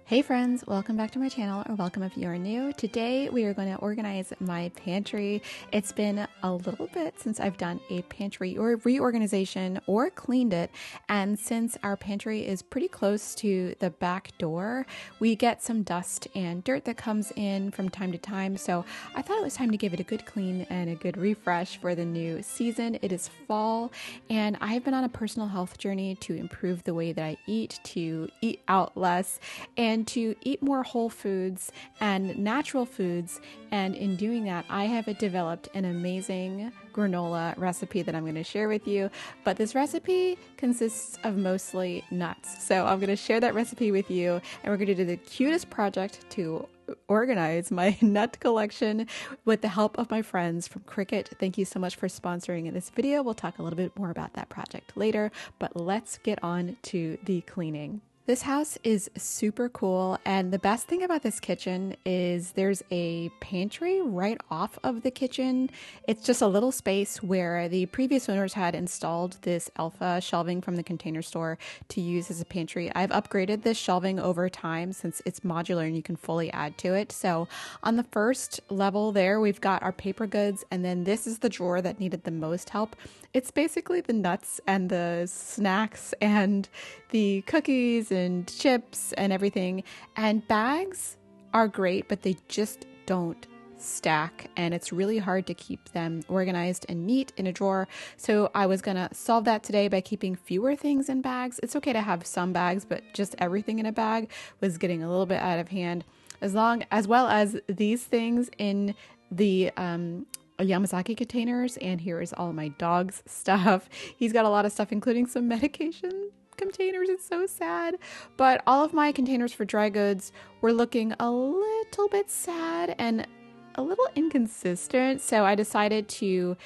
Hey friends, welcome back to my channel, or welcome if you're new. Today we are going to organize my pantry. It's been a little bit since I've done a pantry or reorganization or cleaned it, and since our pantry is pretty close to the back door, we get some dust and dirt that comes in from time to time, so I thought it was time to give it a good clean and a good refresh for the new season. It is fall, and I've been on a personal health journey to improve the way that I eat, to eat out less, and to eat more whole foods and natural foods. And in doing that, I have developed an amazing granola recipe that I'm going to share with you. But this recipe consists of mostly nuts. So I'm going to share that recipe with you, and we're going to do the cutest project to organize my nut collection with the help of my friends from Cricut. Thank you so much for sponsoring this video. We'll talk a little bit more about that project later, but let's get on to the cleaning. This house is super cool, and the best thing about this kitchen is there's a pantry right off of the kitchen. It's just a little space where the previous owners had installed this alpha shelving from the Container Store to use as a pantry. I've upgraded this shelving over time since it's modular and you can fully add to it. So on the first level there, we've got our paper goods, and then this is the drawer that needed the most help. It's basically the nuts and the snacks and the cookies and chips and everything. And bags are great, but they just don't stack, and it's really hard to keep them organized and neat in a drawer. So I was gonna solve that today by keeping fewer things in bags. It's okay to have some bags, but just everything in a bag was getting a little bit out of hand. As well as these things in the Yamazaki containers, and here is all my dog's stuff. He's got a lot of stuff, including some medication containers. It's so sad. But all of my containers for dry goods were looking a little bit sad and a little inconsistent, so I decided to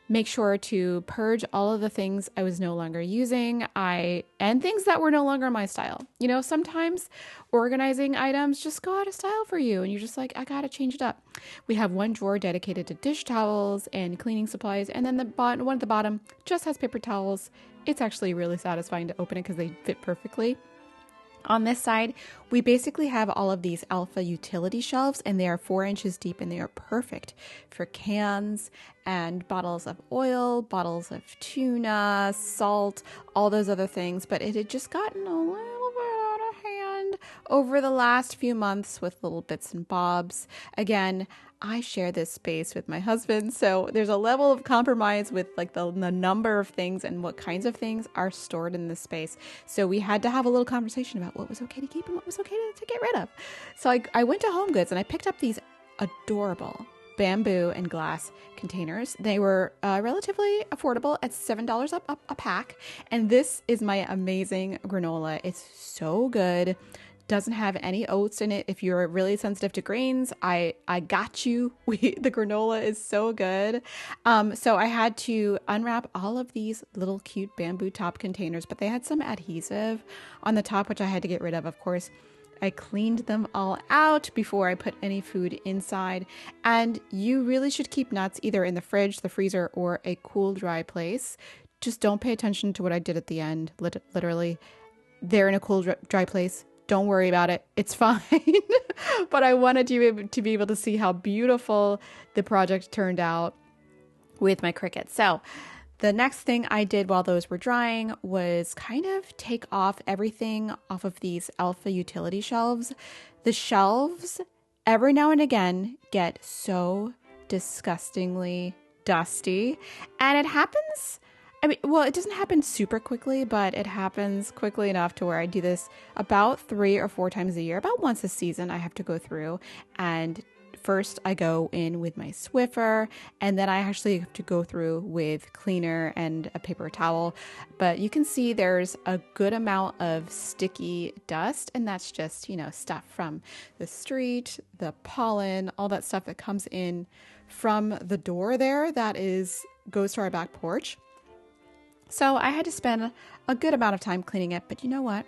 make sure to purge all of the things I was no longer using, and things that were no longer my style. You know, sometimes organizing items just go out of style for you, and you're just like, I gotta change it up. We have one drawer dedicated to dish towels and cleaning supplies, and then the one at the bottom just has paper towels. It's actually really satisfying to open it because they fit perfectly. On this side, we basically have all of these alpha utility shelves, and they are 4 inches deep, and they are perfect for cans and bottles of oil, bottles of tuna, salt, all those other things. But it had just gotten a little bit out of hand over the last few months with little bits and bobs. Again, I share this space with my husband, so there's a level of compromise with like the number of things and what kinds of things are stored in this space. So we had to have a little conversation about what was okay to keep and what was okay to get rid of. So I went to Home Goods and I picked up these adorable bamboo and glass containers. They were relatively affordable at $7 a pack. And this is my amazing granola. It's so good. Doesn't have any oats in it. If you're really sensitive to grains, I got you. The granola is so good. So I had to unwrap all of these little cute bamboo top containers, but they had some adhesive on the top, which I had to get rid of course. I cleaned them all out before I put any food inside. And you really should keep nuts either in the fridge, the freezer, or a cool, dry place. Just don't pay attention to what I did at the end. Literally, they're in a cool, dry place. Don't worry about it. It's fine. But I wanted you to be able to see how beautiful the project turned out with my Cricut. So the next thing I did while those were drying was kind of take off everything off of these alpha utility shelves. The shelves every now and again get so disgustingly dusty, and it happens. It doesn't happen super quickly, but it happens quickly enough to where I do this about 3 or 4 times a year. About once a season, I have to go through, and first I go in with my Swiffer, and then I actually have to go through with cleaner and a paper towel. But you can see there's a good amount of sticky dust, and that's just, stuff from the street, the pollen, all that stuff that comes in from the door there that goes to our back porch. So I had to spend a good amount of time cleaning it, but you know what?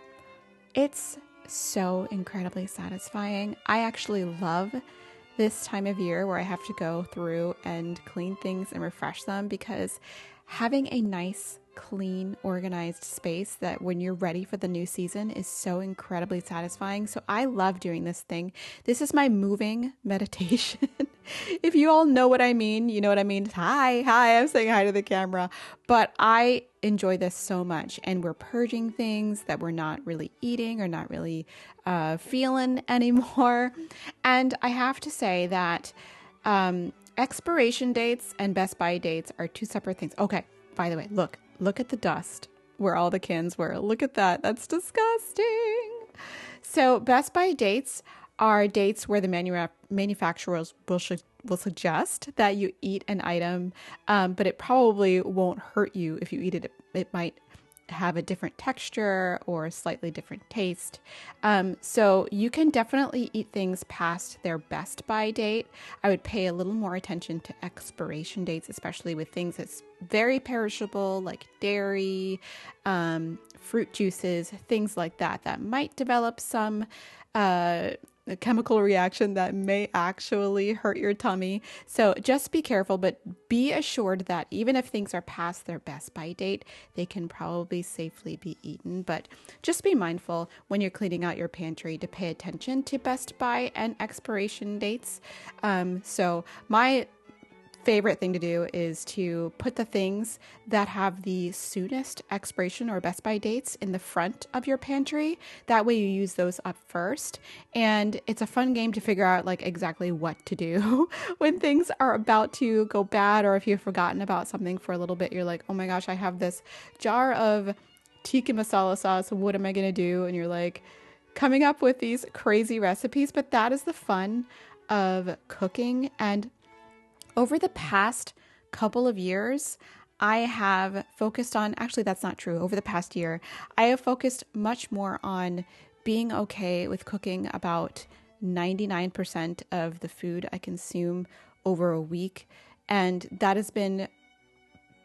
It's so incredibly satisfying. I actually love this time of year where I have to go through and clean things and refresh them, because having a nice clean, organized space that when you're ready for the new season is so incredibly satisfying. So I love doing this thing. This is my moving meditation. If you all know what I mean, you know what I mean. Hi, I'm saying hi to the camera. But I enjoy this so much. And we're purging things that we're not really eating or not really feeling anymore. And I have to say that expiration dates and best by dates are two separate things. Okay, by the way, look at the dust where all the cans were. Look at that. That's disgusting. So best by dates are dates where the manufacturers will suggest that you eat an item, but it probably won't hurt you if you eat it. It might have a different texture or a slightly different taste. So you can definitely eat things past their best by date. I would pay a little more attention to expiration dates, especially with things that's very perishable, like dairy, fruit juices, things like that, that might develop some a chemical reaction that may actually hurt your tummy. So just be careful, but be assured that even if things are past their best by date, they can probably safely be eaten. But just be mindful when you're cleaning out your pantry to pay attention to best by and expiration dates. So my favorite thing to do is to put the things that have the soonest expiration or best by dates in the front of your pantry. That way you use those up first. And it's a fun game to figure out like exactly what to do when things are about to go bad, or if you've forgotten about something for a little bit, you're like, oh my gosh, I have this jar of tikka masala sauce. What am I going to do? And you're like coming up with these crazy recipes, but that is the fun of cooking. And over the past couple of years, I have focused on, actually, that's not true. Over the past year, I have focused much more on being okay with cooking about 99% of the food I consume over a week. And that has been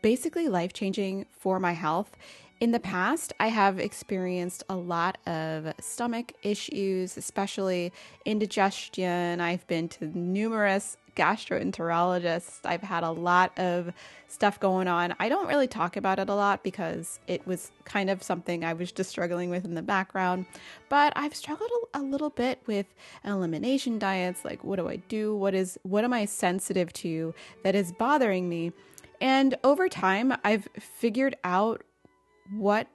basically life-changing for my health. In the past, I have experienced a lot of stomach issues, especially indigestion. I've been to numerous gastroenterologists. I've had a lot of stuff going on. I don't really talk about it a lot because it was kind of something I was just struggling with in the background. But I've struggled a little bit with elimination diets. Like, what do I do? What am I sensitive to that is bothering me? And over time, I've figured out what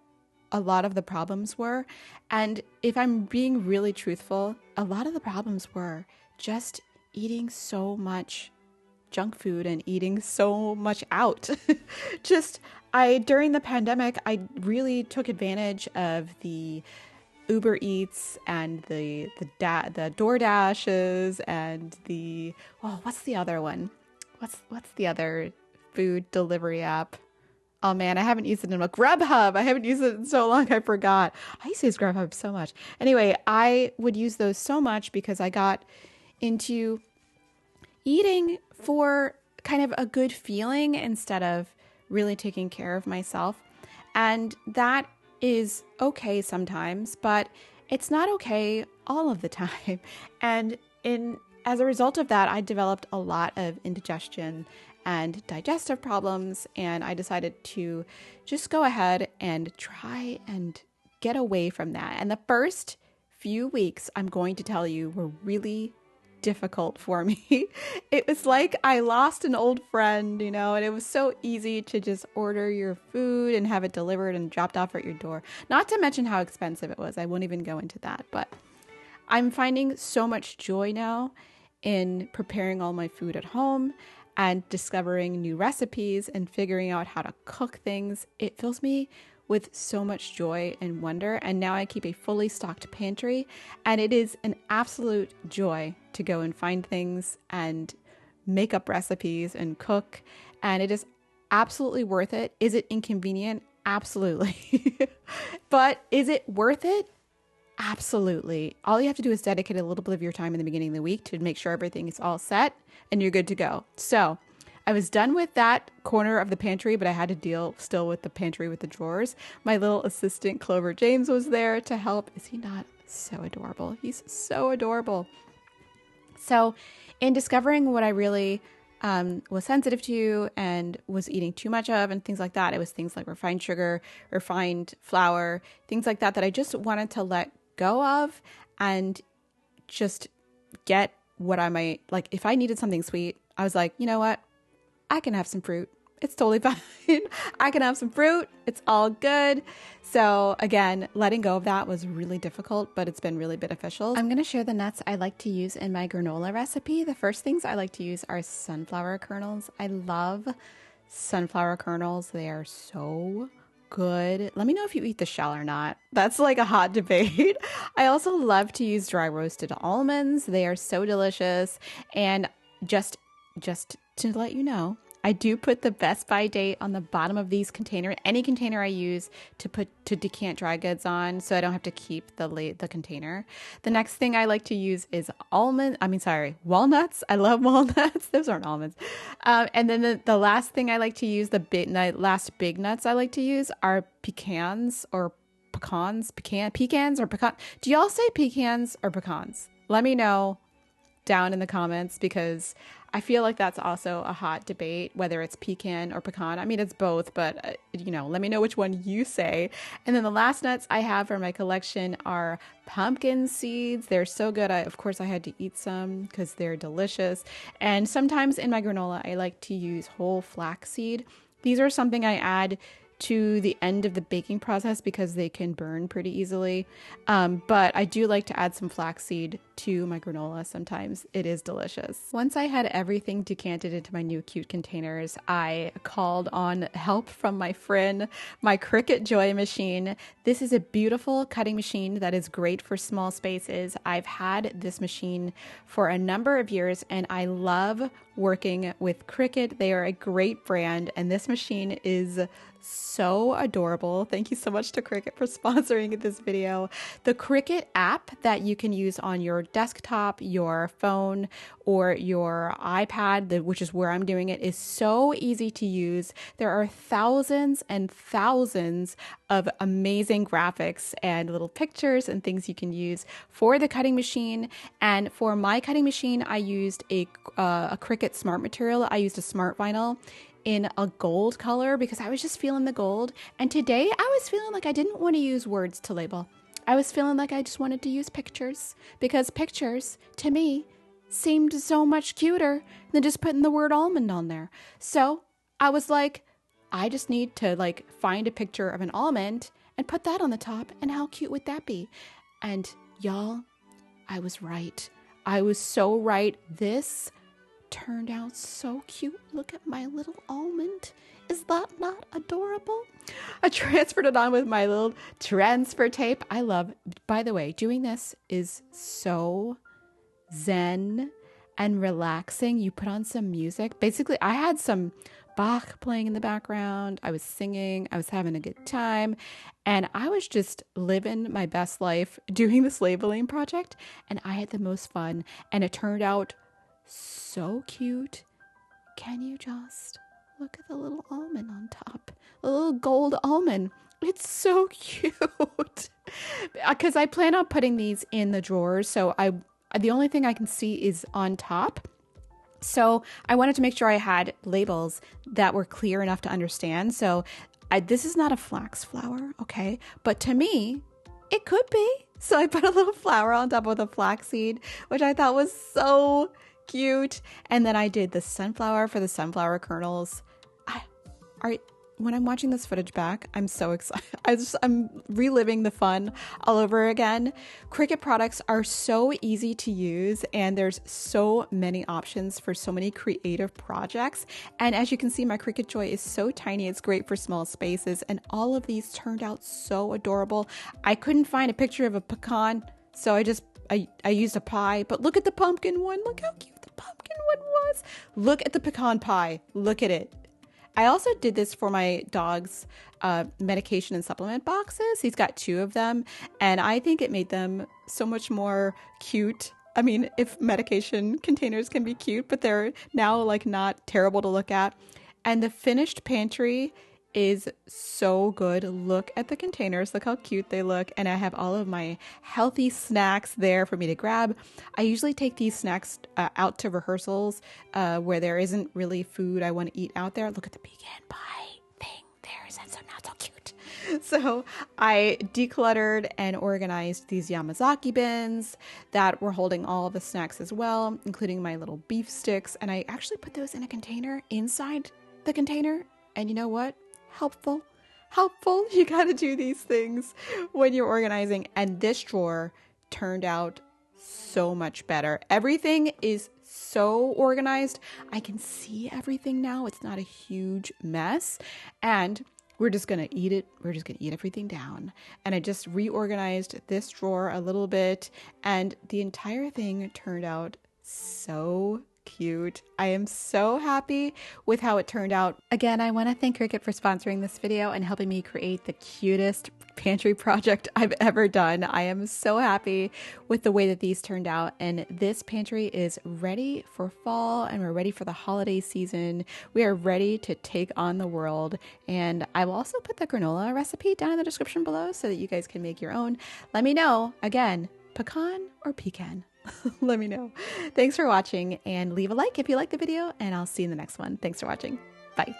a lot of the problems were. And if I'm being really truthful, a lot of the problems were just eating so much junk food and eating so much out. During the pandemic, I really took advantage of the Uber Eats and the DoorDashes and what's the other one? What's the other food delivery app? Oh man, I haven't used it in a Grubhub. I haven't used it in so long, I forgot. I used to use Grubhub so much. Anyway, I would use those so much because I got into eating for kind of a good feeling instead of really taking care of myself. And that is okay sometimes, but it's not okay all of the time. And as a result of that, I developed a lot of indigestion and digestive problems, and I decided to just go ahead and try and get away from that. And the first few weeks, I'm going to tell you, were really difficult for me. It was like I lost an old friend, and it was so easy to just order your food and have it delivered and dropped off at your door. Not to mention how expensive it was. I won't even go into that, but I'm finding so much joy now in preparing all my food at home and discovering new recipes and figuring out how to cook things. It fills me with so much joy and wonder. And now I keep a fully stocked pantry, and it is an absolute joy to go and find things and make up recipes and cook. And it is absolutely worth it. Is it inconvenient? Absolutely. But is it worth it? Absolutely. All you have to do is dedicate a little bit of your time in the beginning of the week to make sure everything is all set and you're good to go. So I was done with that corner of the pantry, but I had to deal still with the pantry with the drawers. My little assistant, Clover James, was there to help. Is he not so adorable? He's so adorable. So in discovering what I really was sensitive to and was eating too much of and things like that. It was things like refined sugar, refined flour, things like that I just wanted to let go of and just get what I might like. If I needed something sweet, I was like, you know what? I can have some fruit. It's totally fine. I can have some fruit. It's all good. So again, letting go of that was really difficult, but it's been really beneficial. I'm going to share the nuts I like to use in my granola recipe. The first things I like to use are sunflower kernels. I love sunflower kernels. They are so good. Let me know if you eat the shell or not. That's like a hot debate. I also love to use dry roasted almonds. They are so delicious. And just to let you know, I do put the best by date on the bottom of these containers. Any container I use to decant dry goods on, so I don't have to keep the container. The next thing I like to use is walnuts. I love walnuts. Those aren't almonds. And then the last thing I like to use, last big nuts I like to use are pecans or pecans. Pecans or pecan. Do y'all say pecans or pecans? Let me know down in the comments, because I feel like that's also a hot debate, whether it's pecan or pecan. I mean, it's both, but let me know which one you say. And then the last nuts I have for my collection are pumpkin seeds. They're so good. Of course, I had to eat some because they're delicious. And sometimes in my granola, I like to use whole flaxseed. These are something I add to the end of the baking process because they can burn pretty easily. But I do like to add some flaxseed to my granola sometimes. It is delicious. Once I had everything decanted into my new cute containers, I called on help from my friend, my Cricut Joy machine. This is a beautiful cutting machine that is great for small spaces. I've had this machine for a number of years and I love working with Cricut. They are a great brand and this machine is so adorable. Thank you so much to Cricut for sponsoring this video. The Cricut app that you can use on your desktop, your phone, or your iPad, which is where I'm doing it, is so easy to use. There are thousands and thousands of amazing graphics and little pictures and things you can use for the cutting machine. And for my cutting machine, I used a Cricut Smart Material. I used a Smart Vinyl in a gold color because I was just feeling the gold. And today I was feeling like I didn't want to use words to label. I was feeling like I just wanted to use pictures because pictures to me seemed so much cuter than just putting the word almond on there. So I was like, I just need to find a picture of an almond and put that on the top. And how cute would that be? And y'all, I was right. I was so right. This turned out so cute. Look at my little almond. Is that not adorable? I transferred it on with my little transfer tape. I love, by the way, doing this is so zen and relaxing. You put on some music. Basically, I had some Bach playing in the background. I was singing. I was having a good time. And I was just living my best life doing this labeling project. And I had the most fun. And it turned out so cute. Can you just look at the little almond on top? The little gold almond. It's so cute. Because I plan on putting these in the drawers. So the only thing I can see is on top. So I wanted to make sure I had labels that were clear enough to understand. So this is not a flax flower, okay? But to me, it could be. So I put a little flower on top of the flaxseed, which I thought was so cute. And then I did the sunflower for the sunflower kernels. When I'm watching this footage back, I'm so excited. I'm reliving the fun all over again. Cricut products are so easy to use and there's so many options for so many creative projects. And as you can see, my Cricut Joy is so tiny. It's great for small spaces. And all of these turned out so adorable. I couldn't find a picture of a pecan, so I used a pie. But look at the pumpkin one. Look how cute the pumpkin one was. Look at the pecan pie. Look at it. I also did this for my dog's medication and supplement boxes. He's got 2 of them, and I think it made them so much more cute. I mean, if medication containers can be cute, but they're now not terrible to look at. And the finished pantry is so good. Look at the containers. Look how cute they look. And I have all of my healthy snacks there for me to grab. I usually take these snacks out to rehearsals where there isn't really food I want to eat out there. Look at the pecan pie thing there. Is that so not so cute? So I decluttered and organized these Yamazaki bins that were holding all the snacks as well, including my little beef sticks. And I actually put those in a container inside the container. And you know what? Helpful. You got to do these things when you're organizing. And this drawer turned out so much better. Everything is so organized. I can see everything now. It's not a huge mess. And we're just going to eat it. We're just going to eat everything down. And I just reorganized this drawer a little bit, and the entire thing turned out so cute. I am so happy with how it turned out. Again, I want to thank Cricut for sponsoring this video and helping me create the cutest pantry project I've ever done. I am so happy with the way that these turned out, and this pantry is ready for fall, and we're ready for the holiday season. We are ready to take on the world, and I will also put the granola recipe down in the description below so that you guys can make your own. Let me know, again, pecan or pecan? Let me know. Thanks for watching, and leave a like if you like the video, and I'll see you in the next one. Thanks for watching. Bye.